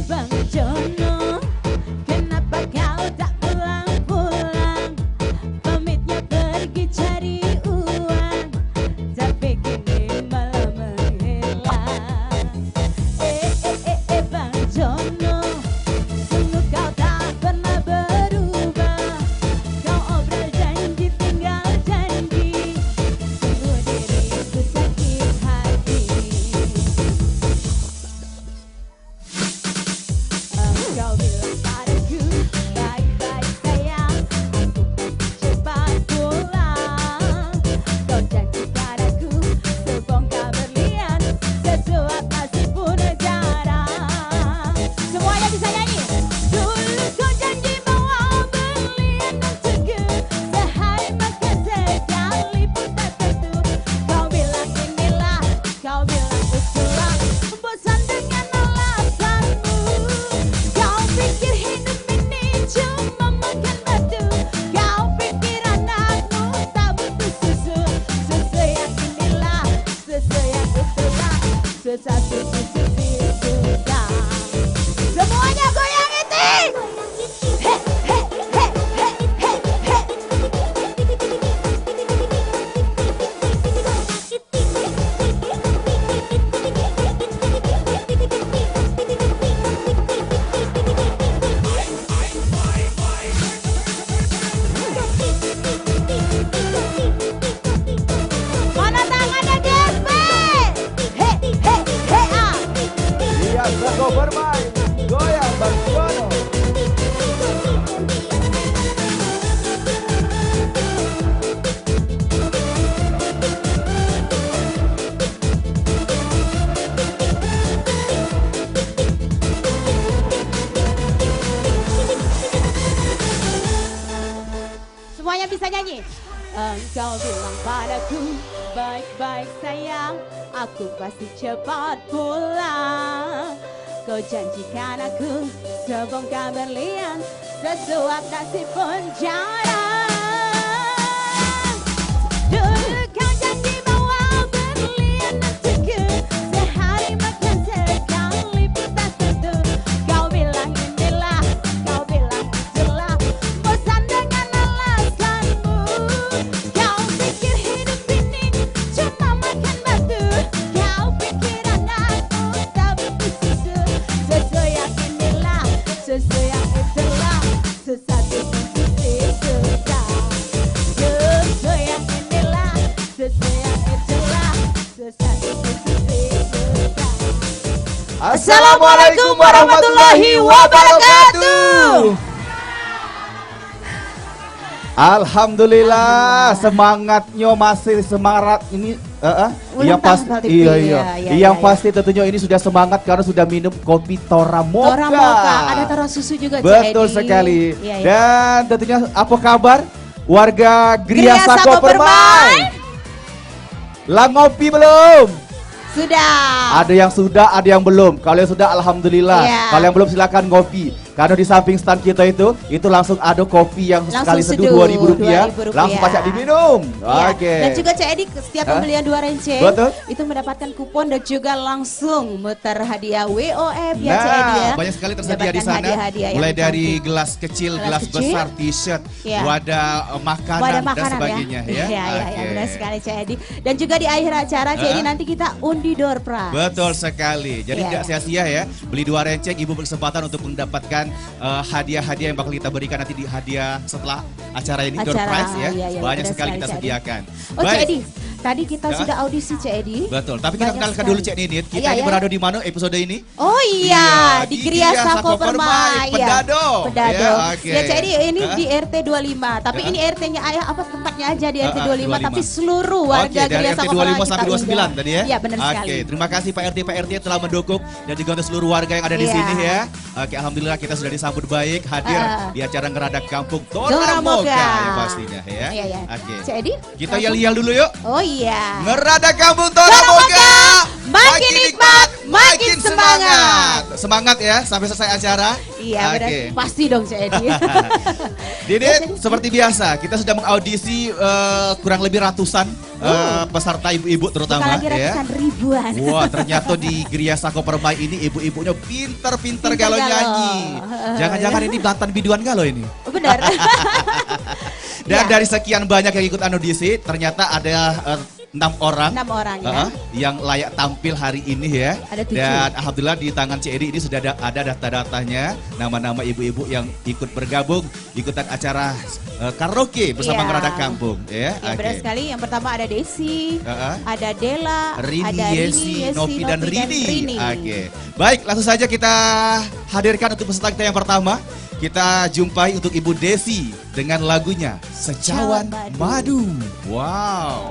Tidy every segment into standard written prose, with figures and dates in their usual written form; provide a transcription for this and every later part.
Bang Jono, kenapa kau tak pulang-pulang? Pamitnya pergi cari uang, tapi kini malah menghilang. Bang Jono, sungguh kau tak pernah berubah. Kau obral janji tinggal janji, sungguh diriku sakit hati. Kau bilang padaku, baik-baik sayang, aku pasti cepat pulang. Kau janjikan aku sebongkar berlian, sesuap kasih pun jarang. Semuanya bisa nyanyi. Dulu kau janji bawa berlian untukku, sehari makan sekali pun tak tentu. Kau bilang inilah, kau bilang itulah, bosan dengan alasanmu. Kau pikir hidup ini cuma makan batu. Kau pikir anakmu tak butuh susu. Susu yang inilah, susu yang itulah, sesatu susu sudah. Semuanya goyang itu. He, he, he, he, he, he. Mana tangannya GSP? He, he, he, ah. Iya, Jago bermain, goyang Bang Jono. Semuanya bisa nyanyi. Engkau bilang padaku, baik-baik sayang, aku pasti cepat pulang. Kau janjikan aku sebongkar berlian, sesuap kasih pun jarang. Dulu kau janji bawa berlian untukku, sehari makan sekali pun tak tentu. Kau bilang inilah, kau bilang itulah, bosan dengan alasanmu. Kau pikir hidup ini cuma makan batu. Kau pikir anakmu tak butuh susu. Susu yang inilah, susu yang itulah, sesatu susu sudah. Susu yang inilah, susu yang itulah, sesatu susu sudah. Assalamualaikum warahmatullahi wabarakatuh. Alhamdulillah, semangatnya masih semangat ini. Yang pasti, yang pasti tentunya ini sudah semangat karena sudah minum kopi Tora Mocha. Tora Mocha, ada Tora susu juga. Betul Cedi. sekali. Iya, iya. Dan tentunya apa kabar warga Gria Gria Sako Sako Permai? Lah ngopi belum? Sudah. Ada yang sudah, ada yang belum. Kalau yang sudah, alhamdulillah. Iya. Kalau yang belum, silakan ngopi. Karena di samping stand kita itu langsung ada kopi yang Langsung sekali seduh seduh, Rp2.000. Rp2.000. Langsung pacak diminum. Iya. Oke. Dan juga Cik Edi setiap pembelian 2 renceng Betul. itu mendapatkan kupon dan juga langsung muter hadiah WOF ya Cik Edi ya. Banyak sekali tersedia di Mendapatkan sana. hadiah-hadiah yang Mulai dari cantik. gelas kecil, gelas kecil. besar, t-shirt, Iya. wadah Wadah makanan, dan makanan sebagainya ya. Iya, Oke. benar sekali Cik Edi. Dan juga di akhir acara Cik Edi nanti kita undi door prize. Betul sekali. Jadi Iya. tidak sia-sia ya. Beli 2 renceng, Ibu berkesempatan untuk mendapatkan hadiah-hadiah yang bakal kita berikan nanti di hadiah setelah acara ini, door Acara, prize ya. iya, iya, Banyak benar sekali sekali, kita Cik Edi. sediakan. Oh Cik Edi, tadi kita Ya. sudah audisi Cik Edi. Betul. Tapi kita Banyak kenalkan sekali. dulu Cik Ninit. Kita Iya, ini iya. berada di mana episode ini? Oh iya, di Gria Sako Sako Permai. Permai, Iya. Pedado. Pedado. Ya, oke. Ya Cik Edi ini Hah? di RT 25. Tapi Hah? ini RT-nya ayah apa tempatnya aja di RT 25, 25. tapi seluruh warga Oke, dari Gria RT Sako 25 Permai sampai kita 29 undang. tadi ya? Iya benar sekali. Oke, terima kasih Pak RT yang telah mendukung dan juga untuk seluruh warga yang ada di Iya. sini ya. Oke, alhamdulillah kita sudah disambut baik hadir di acara ngeradak kampung Tora Tora Mocha. Mocha ya pastinya ya. Iya, iya. Oke. Cik Edi, Kita langsung. yel-yel dulu yuk. Oh iya. Ngeradak kampung Tora Tora Mocha. Mocha, makin nikmat, makin semangat. semangat ya sampai selesai acara. Iya, benar. Pasti dong Cik Edi. Didit, seperti biasa kita sudah mengaudisi kurang lebih ratusan peserta ibu-ibu terutama. Bukan lagi ratusan, ribuan. Wah, ternyata di Gria Sako Permai ini ibu-ibunya pinter-pinter galau nyanyi. Jangan-jangan ini Bantan biduan galau ini. Benar. Dan dari sekian banyak yang ikut audisi, ternyata ada 6 orang, 6 orang ya. Yang layak tampil hari ini ya. Ada 7. Dan alhamdulillah di tangan Cik Edi ini sudah ada data-datanya, nama-nama ibu-ibu yang ikut bergabung ikutan acara karaoke bersama Ngerada Kampung ya. Benar sekali. Yang pertama ada Desi, ada Dela, Rini, ada Yesi, Novi dan Rini. Baik, langsung saja kita hadirkan untuk peserta kita yang pertama. Kita jumpai untuk Ibu Desi dengan lagunya Secawan Madu. Wow.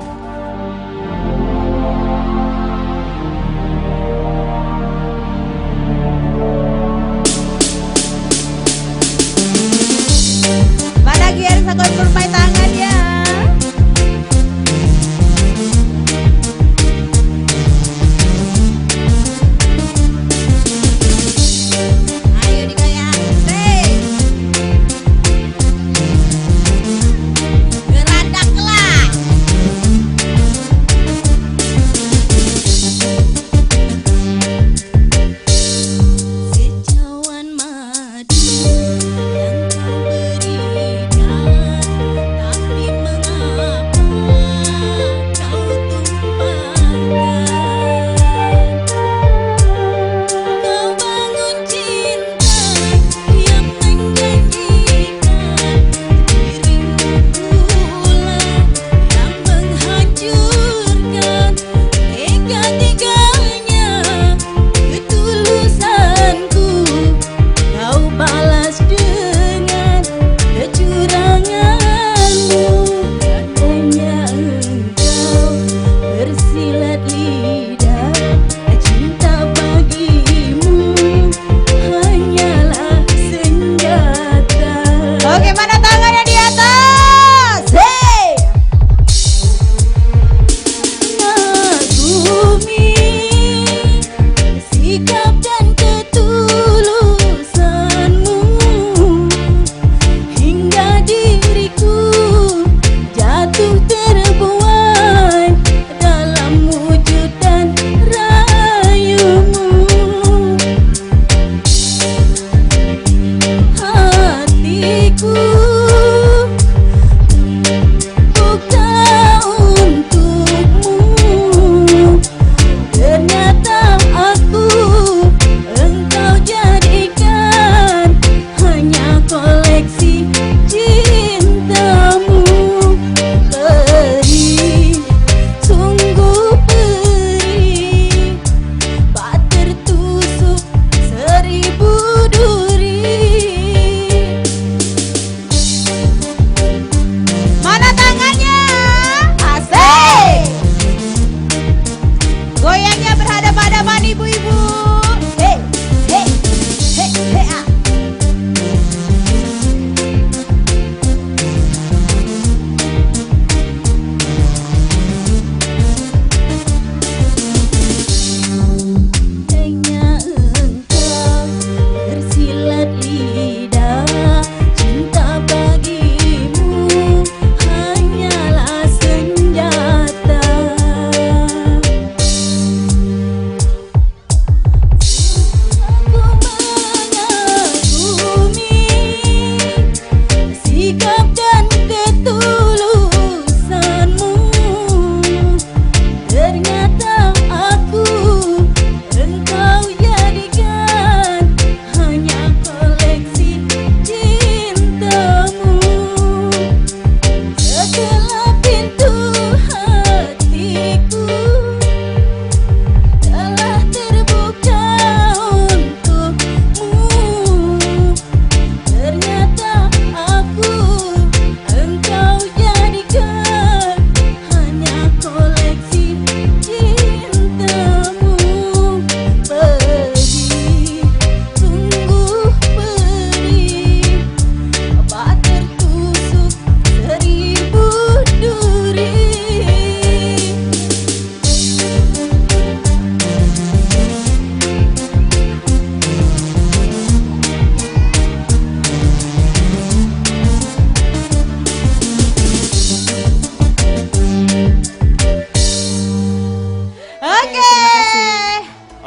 Mana Gria Sako Permai tangannya?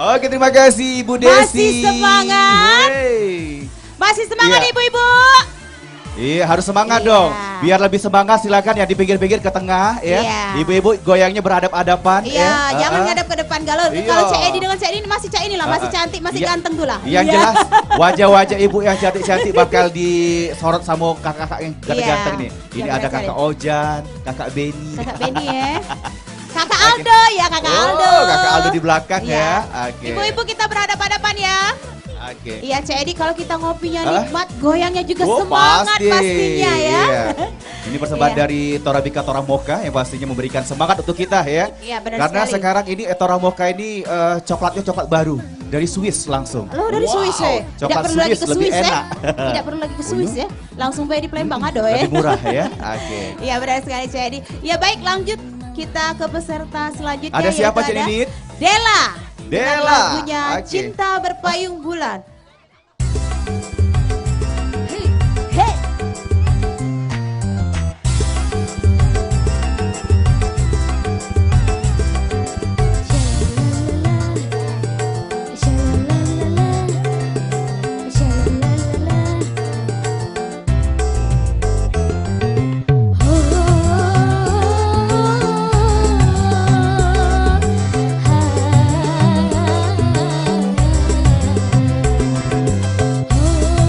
Oke, terima kasih Ibu Desi. Masih semangat? Wey. Masih semangat Iya. ibu-ibu? Iya, harus semangat Iya. dong. Biar lebih semangat silakan ya di pinggir-pinggir ke tengah ya. Iya. Ibu-ibu goyangnya beradap-adapan Iya, ya. jangan ngadap ke depan. Kalau Iya. kalau Cek Edi dengan Cek Edi ini masih Cek Edi lah, masih cantik, masih Iya. ganteng tuh lah. Yang Iya. jelas wajah-wajah ibu yang cantik-cantik bakal disorot sama kakak-kakak yang ganteng-ganteng nih. Iya, Ini benar ada sekali. kakak Ojan, kakak Beni. Kakak Beni ya. Kakak Aldo ya, Kakak Aldo. Oh, kakak Aldo di belakang Iya. ya. Oke. Ibu-ibu kita berhadapan-hadapan ya. Oke. Iya Cek Edi, kalau kita ngopinya Hah? nikmat, goyangnya juga Oh, semangat pasti. pastinya ya. Iya. Ini persembahan Iya. dari Torabika Toramoka yang pastinya memberikan semangat untuk kita ya. Iya, benar Karena sekali. sekarang ini Toramoka ini coklatnya coklat baru dari Swiss langsung. Lo dari Swiss ya? Tidak Coklat perlu lagi ke Swiss lebih Swiss ya? enak. Tidak perlu lagi ke Swiss ya? Langsung bayar di Palembang ada ya? Lebih murah ya. Oke. Iya benar sekali Cek Edi. Ya baik, lanjut kita ke peserta selanjutnya. Ada siapa, yaitu Cik ada Didit? Dela. Dengan Dela. lagunya Oke. Cinta Berpayung Bulan. Hey, hey. Oh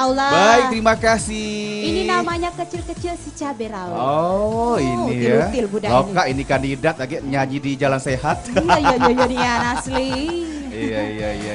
Allah. Baik, terima kasih. Ini namanya kecil-kecil si cabai rawit. Oh, ini ya. Util budak Loka ini kandidat lagi nyanyi di Jalan Sehat. Iya, dia asli. Iya.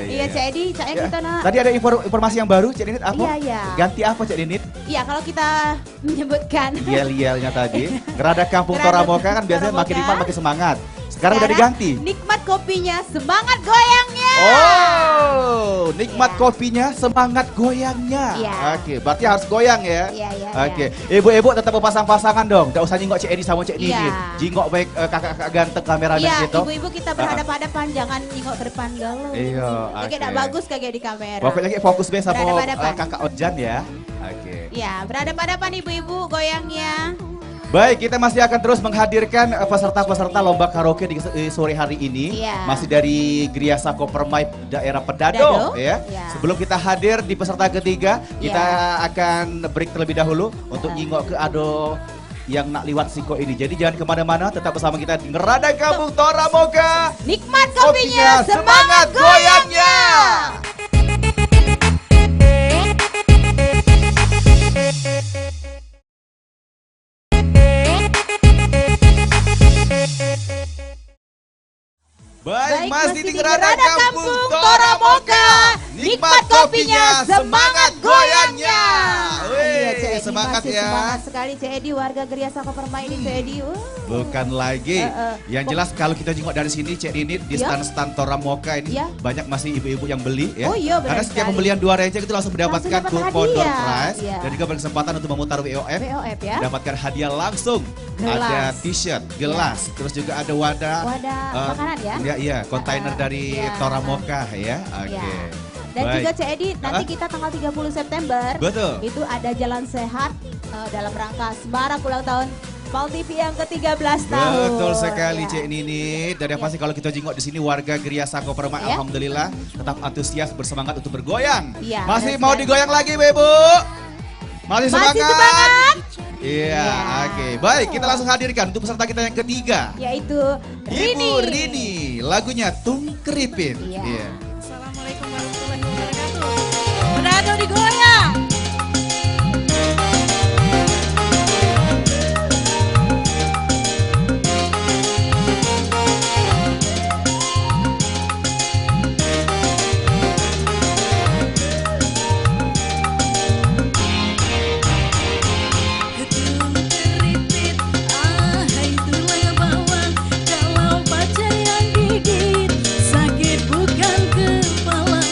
Iya, Cak Edi, Cak Edi kita nak. Tadi ada informasi yang baru, Cak Dinit, apa? Iya. Ganti apa, Cak Dinit? Iya, kalau kita menyebutkan Yel-yelnya tadi. Ngerada Kampung Toramoka kan biasanya makin Toramoka. nikmat makin semangat. Sekarang udah diganti. Nikmat kopinya, semangat goyangnya. Oh, nikmat Iya. kopinya, semangat goyangnya. Iya. Oke, berarti harus goyang ya. Iya. Oke, ibu-ibu tetap berpasang-pasangan dong. Tidak usah nyingok Cik Edi sama Cik Nini. Iya. Jingok baik kakak-kakak ganteng kameramen Iya, gitu. ibu-ibu kita berhadapan-hadapan, jangan nengok ke depan galau. Iya, Kayak oke. tidak bagus kayak di kamera. Pokoknya lagi fokus be sama Berhadapan-hadapan. kakak Ojan ya. Oke. Iya, berhadapan-hadapan ibu-ibu goyangnya. Baik, kita masih akan terus menghadirkan peserta-peserta lomba karaoke di sore hari ini. Iya. Masih dari Griasa Kopermai daerah Pedado, Pedado ya. iya. Sebelum kita hadir di peserta ketiga, kita Iya. akan break terlebih dahulu untuk nyingok ke ado yang nak liwat siko ini. Jadi jangan kemana-mana, tetap bersama kita di Ngerada Kampung Toramoka. Nikmat kopinya, semangat goyangnya. Baik, masih di Ngerada Kampung Toramoka. Nikmat kopinya, semangat goyangnya. Iya, Cak Wih, Edi, semangat masih ya. Semangat sekali Cak Edi, warga Griasa Kopermai ini Cak Edi. Bukan lagi. Yang jelas kalau kita jengok dari sini, Cek Dinit, di Iya. stand-stand Toramoka ini Iya. banyak masih ibu-ibu yang beli ya. Oh iya, benar Karena setiap sekali. pembelian 2 receh itu langsung mendapatkan dapat kupon door hadiah. prize Iya. dan juga berkesempatan untuk memutar WOF. WOF ya. Mendapatkan hadiah langsung. Gelas. Ada t-shirt, gelas, terus juga ada wadah. Wadah makanan ya? Iya, kontainer dari iya. Toramoka ya. Oke. Iya. Dan Baik. juga Cak Edi, nanti kita tanggal 30 September Betul. itu ada jalan sehat dalam rangka semarak ulang tahun Pal TV yang ke-13 tahun. Betul sekali Ya. Cek Nini. Dan yang pasti kalau kita jengok di sini warga Griasa Kopermai, Ya. alhamdulillah tetap antusias bersemangat untuk bergoyang. Iya, Masih benar mau sekali. digoyang lagi, Bu? Masih semangat? Masih semangat? Iya, Iya. oke. Baik, kita langsung hadirkan untuk peserta kita yang ketiga. Yaitu Rini. Ibu Rini, lagunya Tung Keripin. Iya. Assalamualaikum warahmatullahi wabarakatuh. Pedado digoyang. Tung keripit, hai tulang bawang, kalau pacar yang gigit, sakit bukan kepala.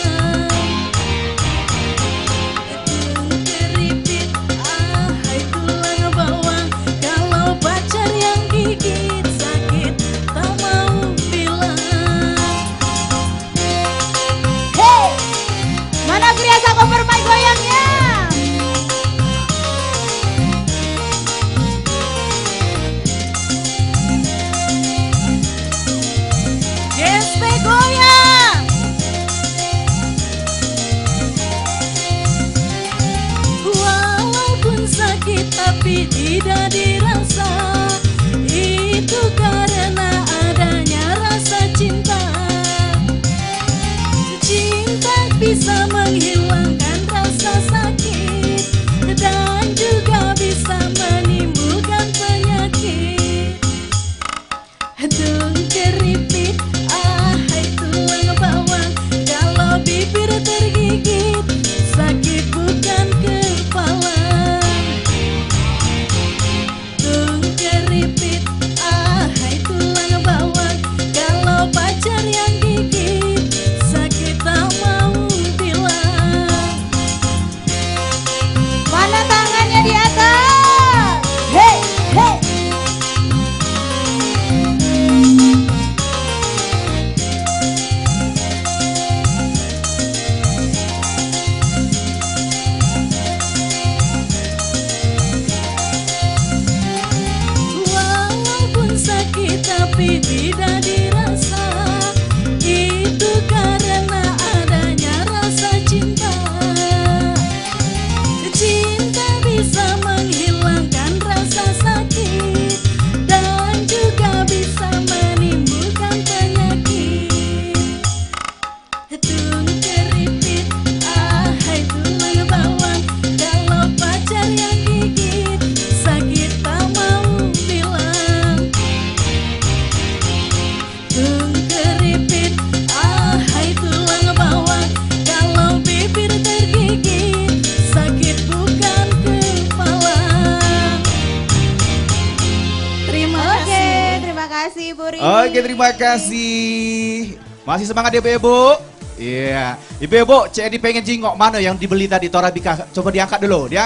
Ibu Rini. Oke, terima kasih. Masih semangat ya Ibu? Iya. Ibu, Cedi pengen jingok mana yang dibeli tadi Torabika? Coba diangkat dulu. Wih,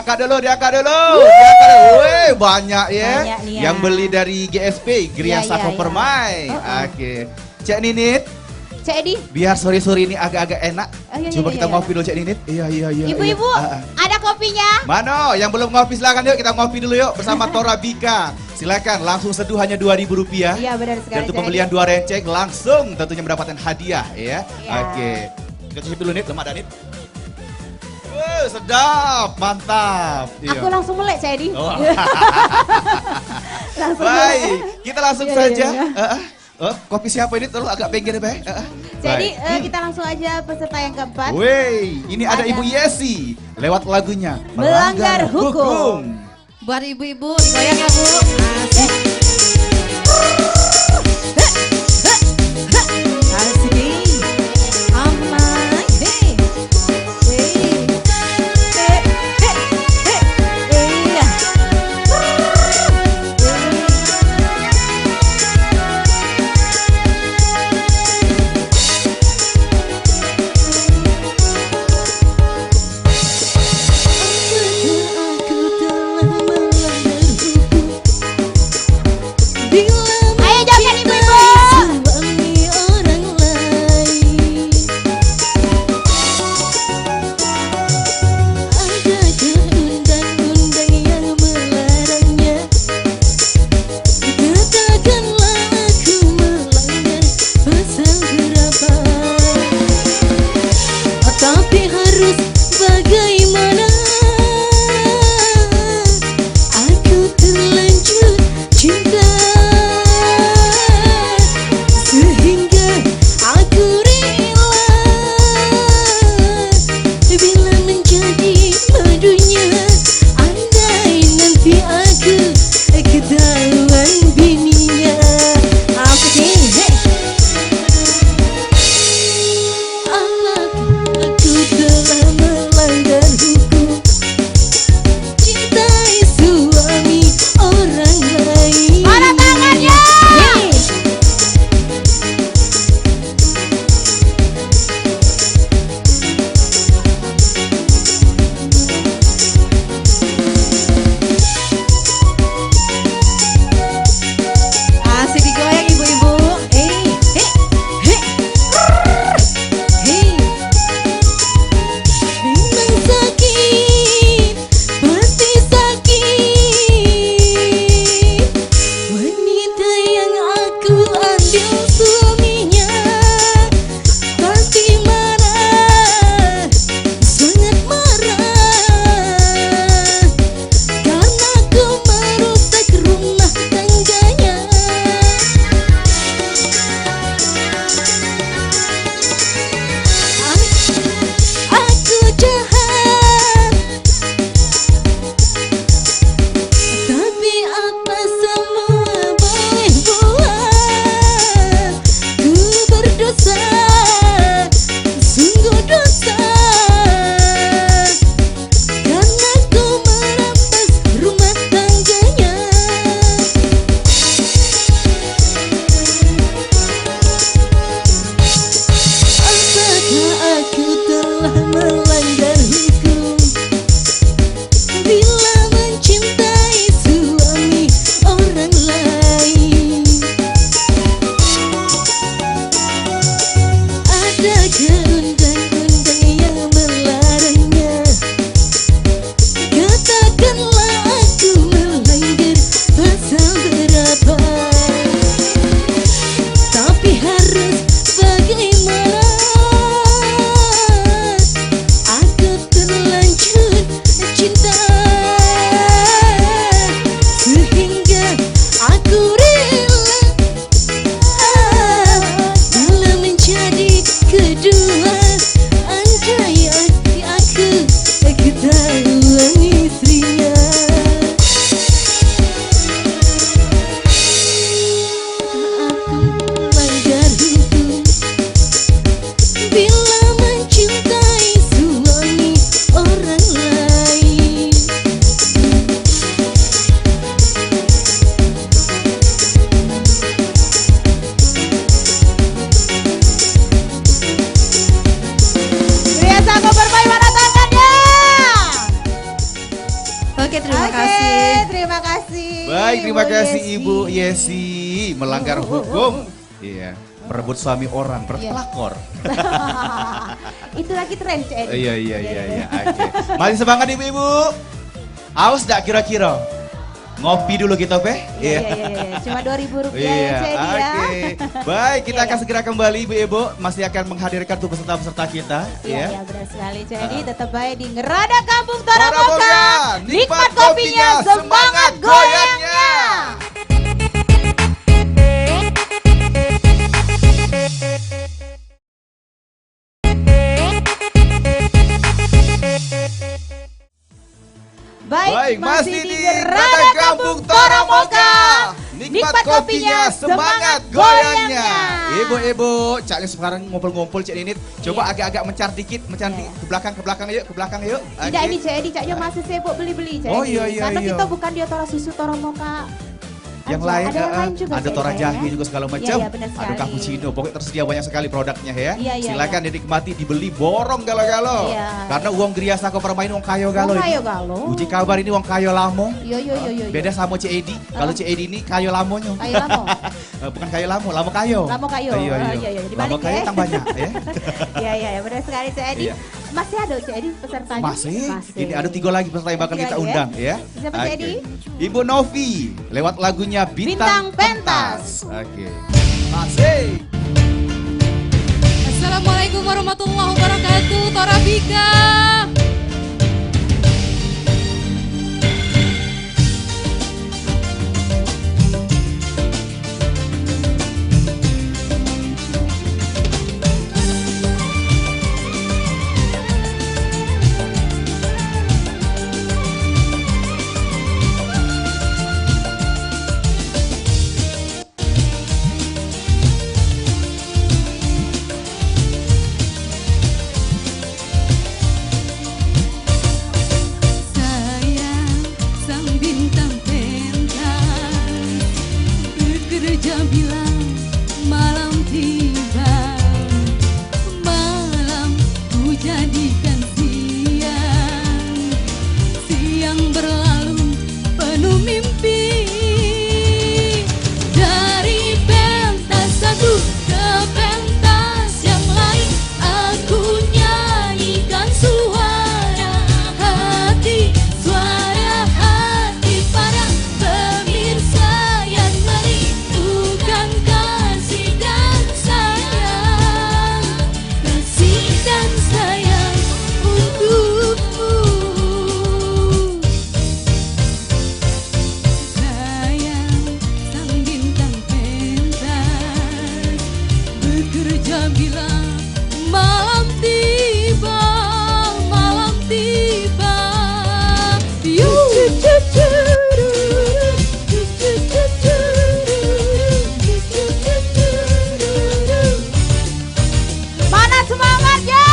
banyak ya. Banyak nih ya. Yang beli dari GSP, Griasa Iya, iya, Kompermai. Oke. Cek Ninit, Cek Edi. biar sore-sore ini agak-agak enak. Iya, Coba iya, kita iya. ngopi dulu Cek Ninit. Iya. Ibu-ibu, ada kopinya? Mano, yang belum ngopi silakan yuk kita ngopi dulu yuk bersama Torabika. Silakan langsung seduh hanya Rp2.000. Iya benar sekali. Dan untuk Cek pembelian Edi. 2 renceng langsung tentunya mendapatkan hadiah ya. Iya. Oke. Kita cicip dulu Nit, lemak dan Nit. Sedap, mantap. Iya. Aku langsung melek Cek Edi. Oh. Langsung Baik, melek. kita langsung Iya, saja. iya. Kopi siapa ini? Terus agak pinggir ya, Jadi Baik. kita langsung aja peserta yang keempat. Wey, ini ada Ada. Ibu Yesi lewat lagunya Melanggar Hukum. Buat ibu-ibu, digoyang ya Bu. Asik. Asik nih. Aman. Hei. Hei. Hei. Hei. Hei. Iya. Aku telah melanggar hukum. Baik, terima Bu kasih Yesi. Ibu Yesi. Melanggar hukum. Iya, merebut suami orang, berkelakor. Itu lagi tren Cek Edi. Iya. Oke. Masih semangat ibu-ibu? Aus gak kira-kira? Ngopi dulu kita, Pe? Iya. Cuma Rp2.000 ya Cek Edi ya. Oke. Baik, kita Iya, akan segera kembali ibu-ibu. Masih akan menghadirkan tuh peserta-peserta kita. Iya, benar sekali Cek Edi. Tetap baik di Ngerada Kampung Toraboka. Toraboka, Nikmat kopinya, semangat goyangnya. Baik, masih di Ngerada Kampung Toraboka. Nikmat kopinya, semangat goyangnya. Ibu-ibu, Cak Lis sekarang ngumpul-ngumpul Cak Ninit. Coba agak-agak mencar dikit, ke belakang yuk, yuk. Tidak ini Cek Edi, Caknya masih sibuk beli-beli Cek Oh, Edi. iya. Karena kita bukan di Tora Susu Toraboka. Yang aja. lain, Ada yang lain juga ada Cek Tora Edi, Jahe ya. juga segala macam. Iya, benar sekali. Ada cappuccino, pokoknya tersedia banyak sekali produknya ya. Iya. Silakan dinikmati, dibeli, borong galo-galo. Iya. Karena uang geriasa kau permain uang kayo galo. Wong ini. kayo galo. Uji kabar ini uang kayo lamo. Iya. Beda sama CED. Kalau CED ini kayo lamonya. Kayo lamo. Bukan kayo lamo kayo. Lamo kayo. Iya. Iya. Lamo Dibalik kayo ya. tang banyak ya. Iya, benar sekali Cek Edi. Iya. Masih ada Cek Edi pesertanya? Masih. Ini ada 3 lagi peserta yang bakal Tiga kita lagi, undang ya. Siapa, Oke. Cek Edi? Ibu Novi lewat lagunya Bintang Bintang, Pentas. Oke. Masih. Assalamualaikum warahmatullahi wabarakatuh. Torabika. Sayang sang bintang pentas bekerja bila malam tiba. Malam ku jadikan siang. Siang berlalu penuh mimpi. Dari pentas satu ke pentas yang lain, aku nyanyikan suara hati, suara hati para pemirsa yang merindukan kasih dan sayang, kasih dan sayang untukmu. Sayang sang bintang pentas bekerja bila malam tiba, malam tiba. Mana semangatnya?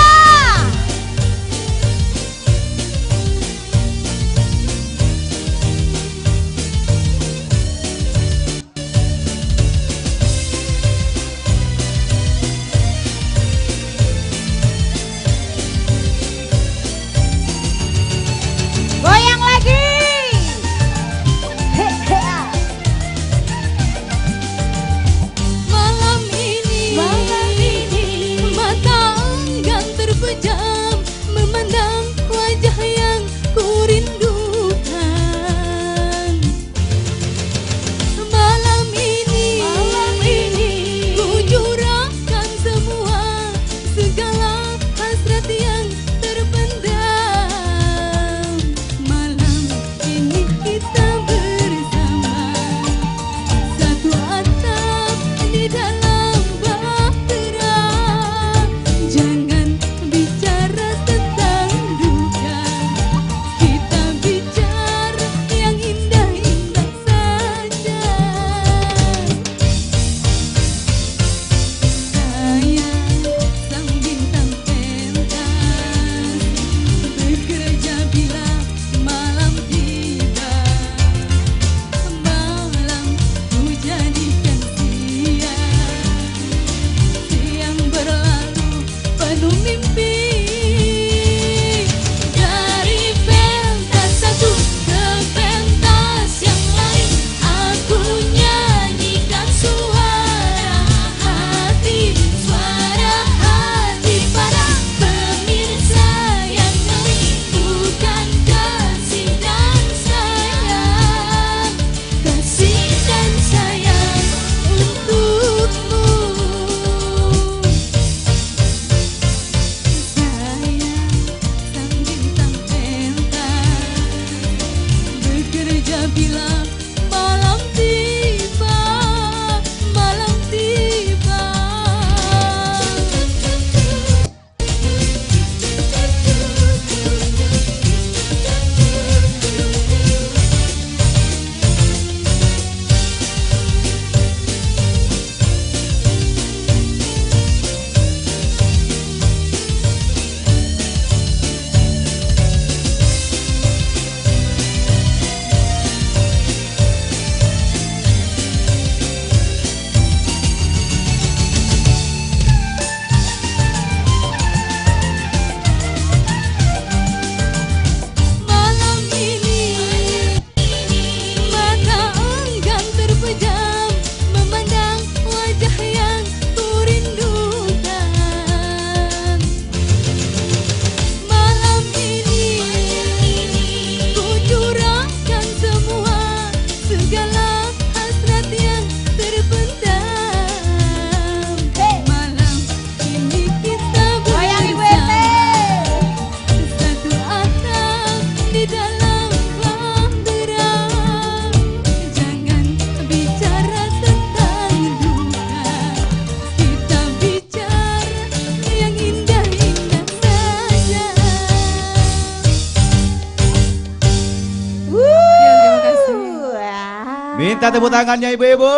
Minta tepuk tangannya ibu-ibu.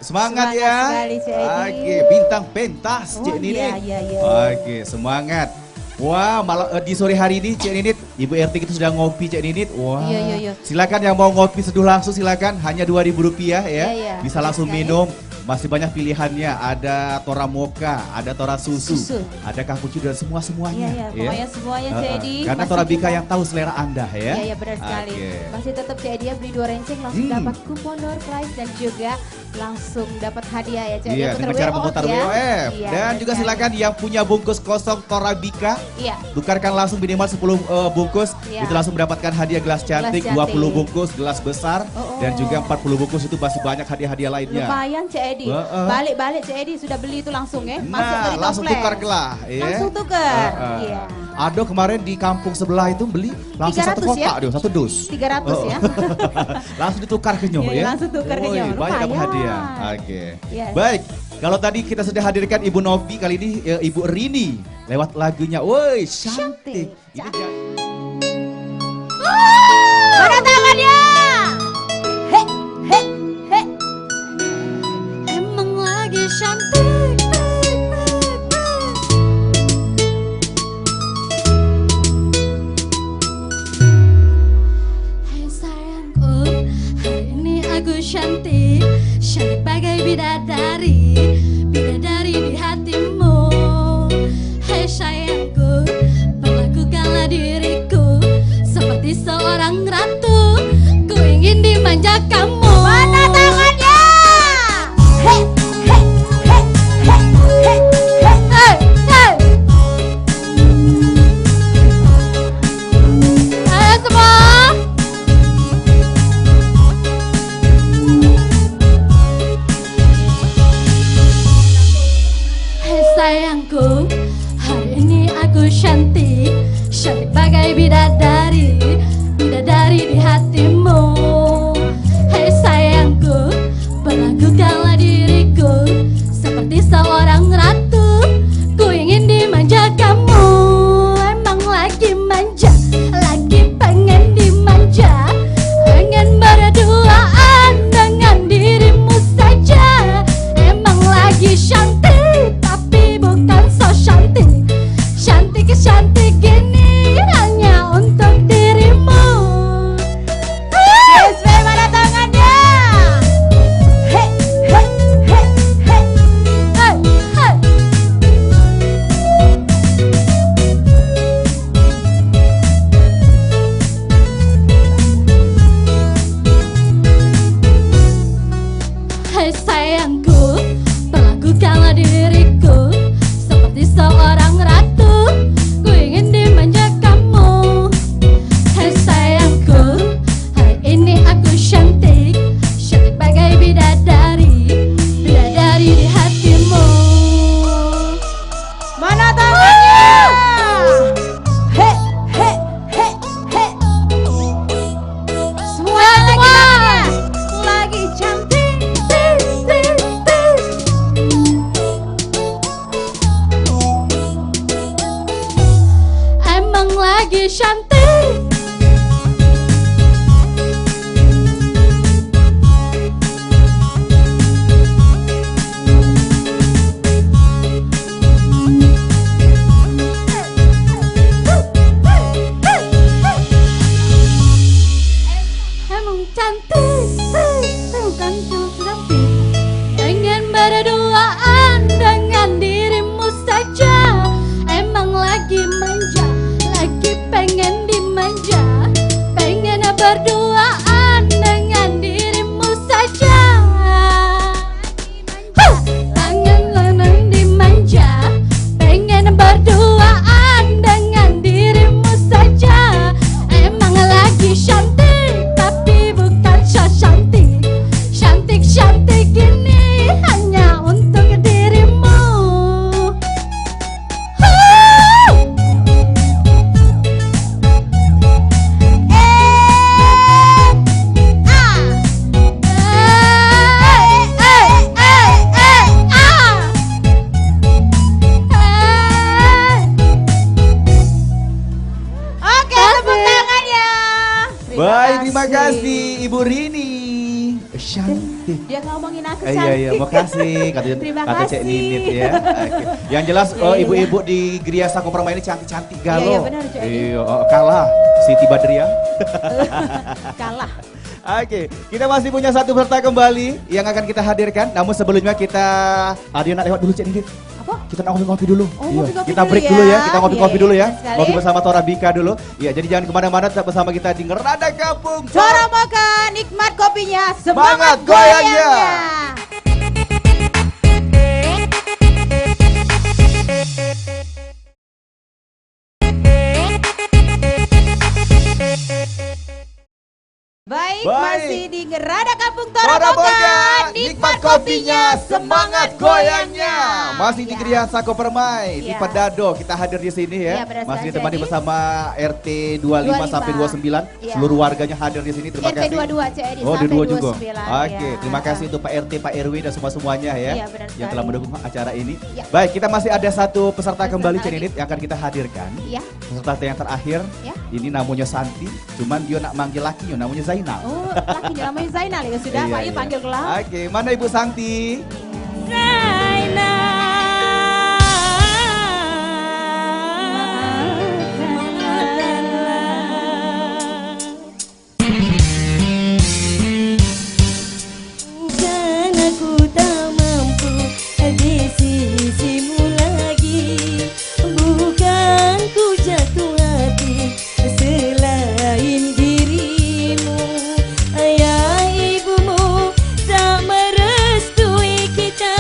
Semangat ya. Sekali, Cik Edi. Oke, bintang pentas Cik Ninit. Iya. Oke, semangat. Wah, di sore hari ini Cik Ninit, Ibu RT kita sudah ngopi Cik Ninit. Wah. Iya. Silakan yang mau ngopi seduh langsung silakan, hanya Rp2.000 ya. Iya. Bisa langsung Sekali. minum. Masih banyak pilihannya, ada Tora Mocha, ada Tora Susu, ada cappuccino dan semuanya. Iya, pokoknya semuanya Cik Edi. Karena Masih Tora Bika tetap- yang tahu selera Anda ya. Iya, benar sekali. Oke. Masih tetap Cik Edi ya, beli 2 renceng langsung dapat kupon door prize dan juga langsung dapat hadiah ya Cik Edi. Iya, Putar dengan cara WOF memutar ya. WOF. Iya, Dan benar juga sekali. silakan yang punya bungkus kosong Tora Bika, Iya. tukarkan langsung minimal 10 bungkus, Iya. itu langsung mendapatkan hadiah gelas cantik, Gelas cantik. 20 bungkus gelas besar, Oh. dan juga 40 bungkus itu masih banyak hadiah-hadiah lainnya. Lumayan Cik Edi. Balik-balik Cik Edi sudah beli itu langsung ya. Masuk Nah, dari langsung toples. tukar gelah. Ya. Langsung tukar. Iya. Ado kemarin di kampung sebelah itu beli langsung 300 satu kotak ya? dia, satu dus. 300 ya. Langsung ditukar ke nyoh Iya, ya. langsung tukar ke Woi, nyoh. banyak dapat Lumayan. hadiah. Oke. Iya. Baik, kalau tadi kita sudah hadirkan Ibu Novi, kali ini Ibu Rini lewat lagunya. Woi, cantik. Cantik. Ini dia. Mana tangannya? He, he, he. Emang lagi cantik. Hai sayangku, hari ini aku cantik, cantik bagai bidadari, bidadari di hatimu. Hai sayangku, perlakukanlah diriku seperti seorang ratu, ku ingin dimanja kamu. Mana tangannya? He, he, he, he, he, he. Hey, hey. Ayo semua. Hei sayangku, hari ini aku cantik, cantik bagai bidadari, bidadari di hatimu. Hei sayangku, perlakukanlah diriku seperti seorang ratu, ku ingin dimanja kamu. Emang lagi manja, lagi pengen dimanja, pengen berduaan dengan dirimu saja. Emang lagi cantik, tapi bukan so cantik. Cantik gini hanya untuk dirimu. Yes, mana tangannya? He, he, he, he. Hey, hey. Hai sayangku, perlakukanlah diriku seperti seorang ratu, ku ingin dimanja kamu. Hai sayangku, hari ini aku cantik, cantik bagai bidadari, bidadari di hatimu. Mana tangannya? He, he, he, he. Semua lagi cantik. Emang lagi cantik. Emang cantik, emang cantik. Pengen berduaan dengan dirimu saja. Emang lagi manja, lagi pengen dimanja. Dia ngomongin aku Iya cantik. iya, makasih Terima kata Cek kasih. Ninit ya. Oke. Yang jelas Iya, iya. ibu-ibu di Gria Sako Permai ini cantik-cantik galau. Iya, iya, benar, Cek Edi. Iya, kalah Siti Badriah. Kalah. Oke, kita masih punya satu peserta kembali yang akan kita hadirkan. Namun sebelumnya kita, dia nak lewat dulu Cek Ninit. Apa? Kita nak ngopi-ngopi dulu. Oh, Iya. ngopi-ngopi Kita dulu break ya. dulu ya. Kita ngopi-ngopi Iya, dulu ya. benar sekali. Ngopi bersama Tora Bika dulu. Iya, jadi jangan kemana-mana, tetap bersama kita di Ngerada Kampung. Cara makan, nikmat kopinya, Semangat semangat goyangnya. goyangnya. Baik, Baik. masih di Ngerada Kampung Tora Tora Boga, Bogan. nikmat kopinya, semangat goyangnya. Masih di Ya. Gria Sako Permai, di Ya. Pedado. Kita hadir di sini ya. Ya, benar Masih sekali, ditemani Cek Edi. bersama RT 25 sampai 29. Ya. Seluruh warganya hadir di sini. Terima RT kasih. 22 Cek Edi, Oh, di sampai dua juga. 29, Oke, ya. terima kasih untuk Pak RT, Pak RW dan semuanya ya, Iya, benar yang telah sekali. mendukung acara ini. Ya. Baik, kita masih ada satu peserta kembali lagi. Cenenit yang akan kita hadirkan. Ya. Peserta yang terakhir, Ya. ini namanya Santi, cuman dia nak manggil lakinya, namanya Zainal. Oh, lakinya namanya Zainal ya sudah, Iya, Pak Yu iya. panggil kelah. Oke, mana Ibu Santi? Bukan aku tak mampu di sisimu lagi, bukan ku jatuh hati selain dirimu. Ayah ibumu tak merestui kita,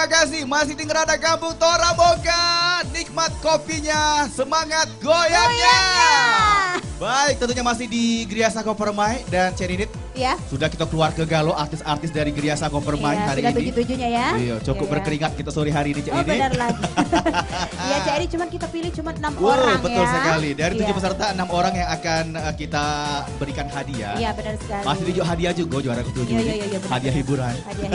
terima kasih. Masih di Ngerada Kampung Tora Moka. Nikmat kopinya, semangat goyangnya. Baik, tentunya masih di Gria Sako Permai dan Cenidit. Ya. Sudah kita keluar ke Galuh artis-artis dari Gria Sako Permai Iya, hari sudah ini. 7-7-nya ya. Iya, cukup Iya. berkeringat kita sore hari ini, Cik Oh ini. benar lagi. Iya Cak Edi, cuman kita pilih cuma 6 Wow, orang betul ya. sekali. Dari 7 Iya. peserta 6 orang yang akan kita berikan hadiah. Iya benar sekali. Masih dijuk hadiah juga juara ke-7. Iya, benar. Hadiah hiburan. Hadiah.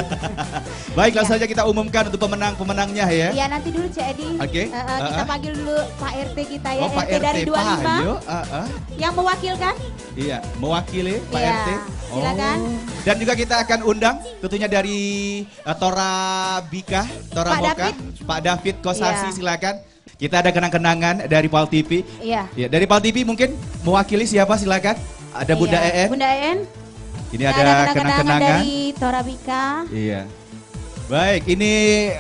Baik, langsung Iya. saja kita umumkan untuk pemenang-pemenangnya ya. Iya nanti dulu Cak Edi. Oke. Kita panggil dulu Pak RT kita ya. Oh, Pak RT dari 25. Payo. Yang mewakilkan. Iya, mewakili Pak Iya, RT. silakan. Dan juga kita akan undang tentunya dari Tora Bika, Tora Pak Moka, David. Pak David Kosasi, Iya. silakan. Kita ada kenang-kenangan dari Pal TV. Iya. Ya, dari Pal TV mungkin mewakili siapa silakan? Ada Bunda Iya. EN. Bunda EN. Ini Nah, ada kenang-kenangan. dari Torabika. Iya. Baik, ini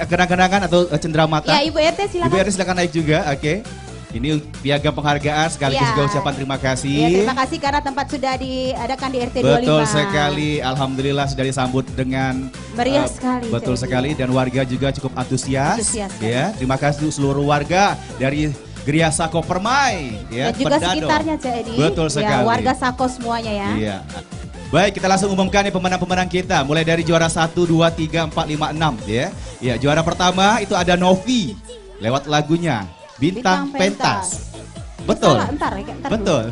kenang-kenangan atau cenderamata. Ya Ibu RT silakan. Ibu RT silakan naik juga, oke. Ini piagam penghargaan sekaligus Iya. juga ucapan terima kasih. Ya, terima kasih karena tempat sudah diadakan di RT 25. Betul sekali, alhamdulillah sudah disambut dengan Meriah sekali, Betul Cak Edi. sekali dan warga juga cukup antusias. Antusias, Ya, terima kasih untuk seluruh warga dari Gria Sako Permai, ya, Dan juga Pendado. sekitarnya Cak Edi. Betul Ya, sekali. warga Sako semuanya ya. Iya. Baik, kita langsung umumkan nih pemenang-pemenang kita. Mulai dari juara 1, 2, 3, 4, 5, 6 ya. Ya, juara pertama itu ada Novi lewat lagunya Bintang, Bintang Pentas. Pentas. Betul. Salah, entar ya, entar dulu. Betul.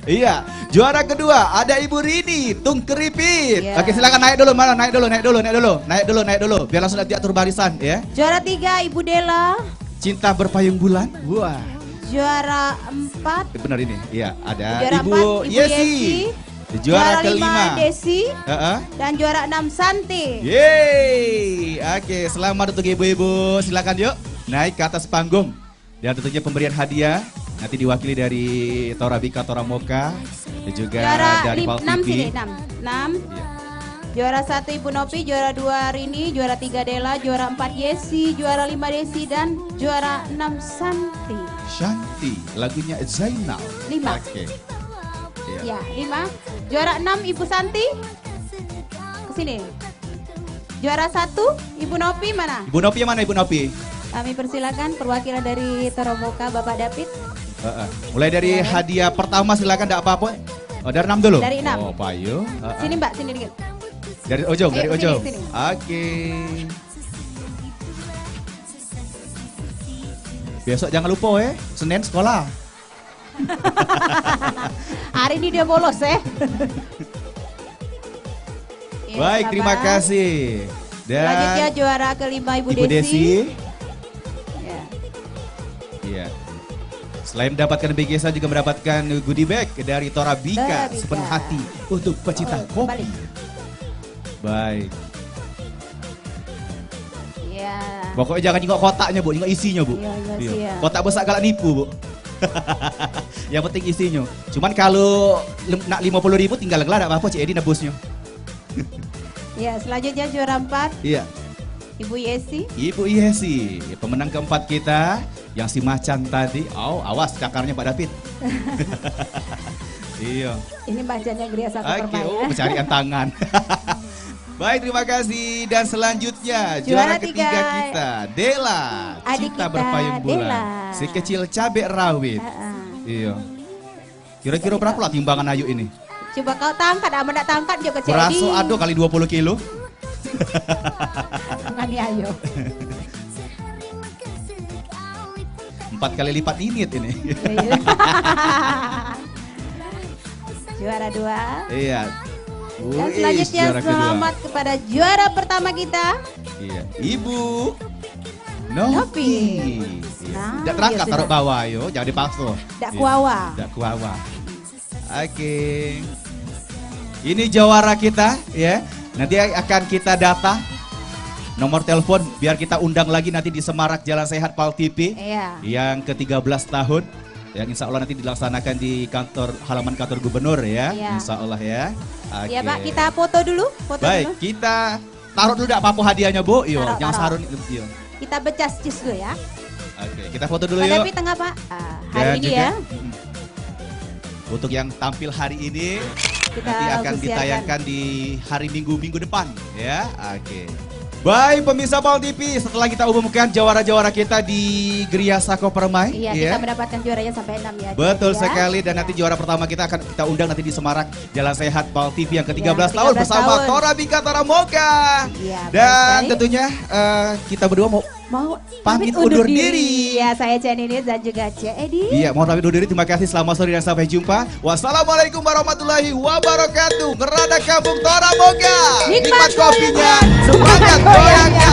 Iya, juara kedua ada Ibu Rini Tung Keripit. Iya. Oke, silakan naik dulu, mana? Naik dulu. Biar langsung diatur barisan ya. Juara 3 Ibu Dela. Cinta Berpayung Bulan. Wah. Juara 4 Benar ini. Iya, ada Juara Ibu 4 Ibu Yesi. Juara Juara kelima. 5 Desi. Heeh. Dan juara 6 Santi. Yeay. Oke, selamat untuk ibu-ibu. Silakan yuk naik ke atas panggung. Dan tentunya pemberian hadiah nanti diwakili dari Tora Bika, Tora Moka dan juga Juara dari Pal 6 TV. sini 6. Iya. Juara 1 Ibu Nopi, juara 2 Rini, juara 3 Dela, juara 4 Yesi, juara 5 Desi dan juara 6 Santi. Shanti, lagunya Zainal. 5. Oke. Iya. Ya, 5. Juara 6 Ibu Santi. Kesini. Juara 1 Ibu Nopi mana? Ibu Nopi yang mana Ibu Nopi? Kami persilakan perwakilan dari Toromoka Bapak David. Mulai dari Ya. hadiah pertama silakan, enggak apa-apa. Oh, dari 6 dulu. Dari 6. Oh, Payo. Sini Mbak, sini dikit. Dari ujung, dari Ayo, sini, ujung. sini. Oke. Besok jangan lupa ya, Senin sekolah. Hari ini dia bolos ya. Ya, Baik, sabar. terima kasih. Selanjutnya Dan juara kelima Ibu, Ibu Desi. Ya. Iya. Selain mendapatkan bingkisan juga mendapatkan goodie bag dari Tora Tora Bika Bika. sepenuh hati untuk pecinta Oh, kopi. balik. Baik. Ya. Pokoknya jangan nengok kotaknya, Bu, nengok isinya, Bu. Iya, iya, Iya. siap. Kotak besar galak nipu, Bu. Yang penting isinya. Cuman kalau nak 50.000 tinggal gelap apa-apa, Cik Edi nebusnya. Ya, selanjutnya juara 4 Iya. Ibu Yesi. Ibu Yesi, pemenang keempat kita yang si macan tadi. Oh, awas cakarnya Pak David. Iya. Ini bacanya Gria Sako Oke, Permai oh, ya. pencarian tangan. Baik, terima kasih. Dan selanjutnya Juara juara ketiga tiga. kita, Dela. Adik Cinta kita, Berpayung Bulan. Dela. Si kecil cabai rawit. Iya. Kira-kira berapa lah timbangan Ayu ini? Coba kau tangkat, aman nak tangkat juga Cik Edi. Beraso ado kali 20 kilo. Tangannya ayo. 4 kali lipat init ini. Juara 2. Iya. Dan Wih, selanjutnya juara kedua. selamat kepada juara pertama kita. Iya, Ibu Novi. Novi. Nah, Tidak terangkat ya taruh sudah. bawah yo, jangan dipaksa. Dak kuawa. Tidak kuawa. Oke. Ini jawara kita ya. Nanti akan kita data nomor telepon biar kita undang lagi nanti di Semarak Jalan Sehat Pal TV. Iya. Yang ke-13 tahun. Yang insya Allah nanti dilaksanakan di kantor halaman kantor gubernur ya. Iya. Insya Allah ya. Oke. Ya Pak, kita foto dulu. Foto Baik, dulu. kita taruh dulu dak apa hadiahnya Bu. Yo, Taruh, jangan taruh. sarun yo. Kita becas cis dulu ya. Oke, kita foto dulu Pak yuk. David tengah Pak. Dan Hari ini juga, ya. Untuk yang tampil hari ini Kita nanti akan usiakan. ditayangkan di hari Minggu depan ya. Oke. Baik pemirsa Pal TV, setelah kita umumkan jawara-jawara kita di Gria Sako Permai. Iya, kita mendapatkan juaranya sampai 6 ya. Betul ya. sekali, dan nanti juara pertama kita akan kita undang nanti di Semarang Jalan Sehat Pal TV yang ke-13 Yang tahun 13 bersama tahun. Tora Bika Tora Moka. Iya, Dan betul sekali. tentunya kita berdua mau pamit undur diri. Ya, saya Ceninis dan juga C Edi. Iya, mohon pamit undur diri. Terima kasih, selamat sore dan sampai jumpa. Wassalamualaikum warahmatullahi wabarakatuh. Ngerada Kampung Tora Moka. Nikmat kopinya, semangat goyangnya.